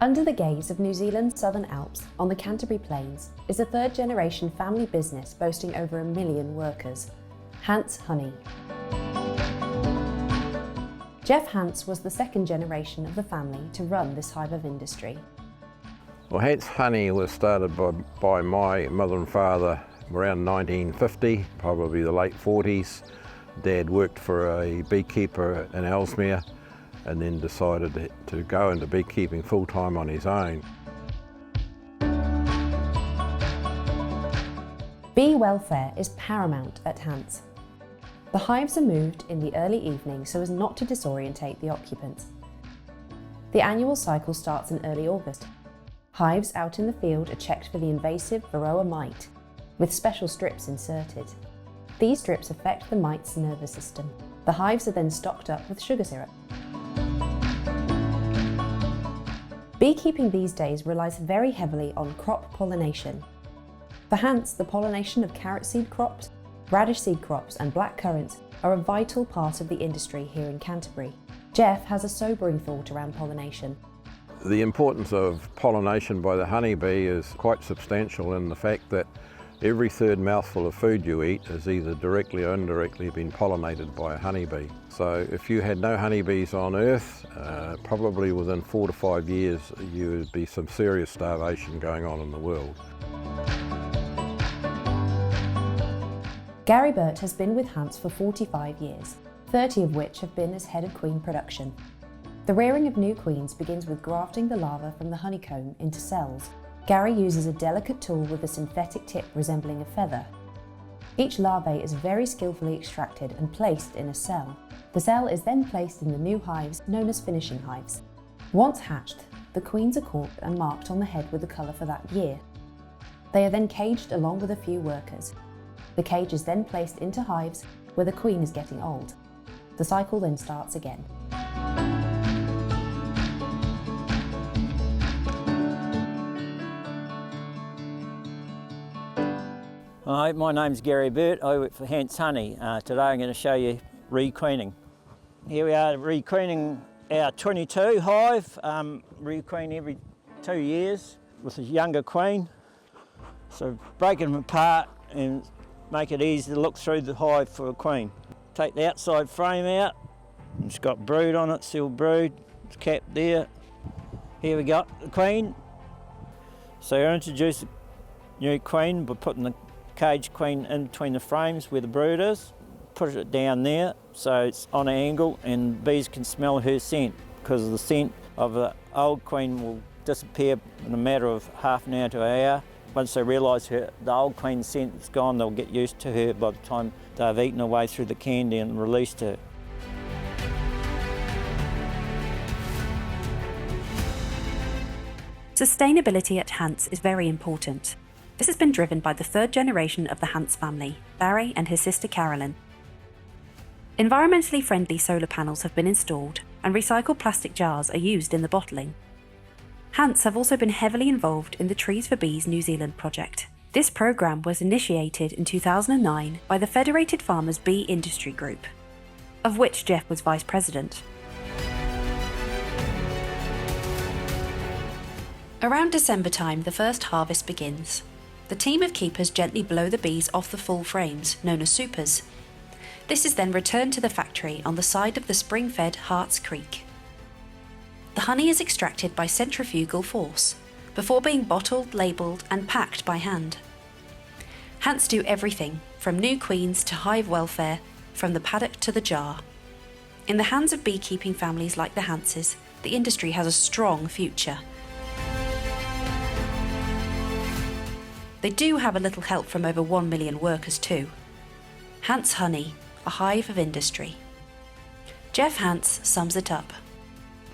Under the gaze of New Zealand's Southern Alps, on the Canterbury Plains, is a third-generation family business boasting over 1 million workers, Hantz Honey. Jeff Hantz was the second generation of the family to run this hive of industry. Well, Hantz Honey was started by my mother and father around 1950, probably the late 40s. Dad worked for a beekeeper in Ellesmere and then decided to go into beekeeping full-time on his own. Bee welfare is paramount at Hantz. The hives are moved in the early evening so as not to disorientate the occupants. The annual cycle starts in early August. Hives out in the field are checked for the invasive Varroa mite, with special strips inserted. These strips affect the mite's nervous system. The hives are then stocked up with sugar syrup. Beekeeping these days relies very heavily on crop pollination. For Hantz, the pollination of carrot seed crops, radish seed crops and black currants are a vital part of the industry here in Canterbury. Jeff has a sobering thought around pollination. The importance of pollination by the honeybee is quite substantial in the fact that every third mouthful of food you eat is either directly or indirectly been pollinated by a honeybee. So if you had no honeybees on Earth, probably within 4 to 5 years you would be some serious starvation going on in the world. Gary Burt has been with Hantz for 45 years, 30 of which have been as head of queen production. The rearing of new queens begins with grafting the larva from the honeycomb into cells. Gary uses a delicate tool with a synthetic tip resembling a feather. Each larvae is very skillfully extracted and placed in a cell. The cell is then placed in the new hives, known as finishing hives. Once hatched, the queens are corked and marked on the head with the colour for that year. They are then caged along with a few workers. The cage is then placed into hives where the queen is getting old. The cycle then starts again. Hi, my name's Gary Burt. I work for Hantz Honey. Today I'm going to show you requeening. Here we are requeening our 22 hive. Requeen every 2 years with a younger queen. So breaking them apart and make it easy to look through the hive for a queen. Take the outside frame out. It's got brood on it, sealed brood. It's capped there. Here we got the queen. So I introduce the new queen by putting the cage queen in between the frames where the brood is. Put it down there so it's on an angle and bees can smell her scent, because the scent of the old queen will disappear in a matter of half an hour to an hour. Once they realise the old queen's scent is gone, they'll get used to her by the time they've eaten away through the candy and released her. Sustainability at Hantz is very important. This has been driven by the third generation of the Hantz family, Barry and his sister Carolyn. Environmentally friendly solar panels have been installed and recycled plastic jars are used in the bottling. Hantz have also been heavily involved in the Trees for Bees New Zealand project. This programme was initiated in 2009 by the Federated Farmers Bee Industry Group, of which Jeff was Vice President. Around December time, the first harvest begins. The team of keepers gently blow the bees off the full frames, known as supers. This is then returned to the factory on the side of the spring-fed Harts Creek. The honey is extracted by centrifugal force, before being bottled, labelled and packed by hand. Hantz do everything, from new queens to hive welfare, from the paddock to the jar. In the hands of beekeeping families like the Hantzes, the industry has a strong future. They do have a little help from over 1 million workers too. Hantz Honey, a hive of industry. Jeff Hantz sums it up.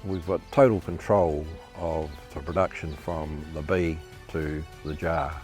We've got total control of the production from the bee to the jar.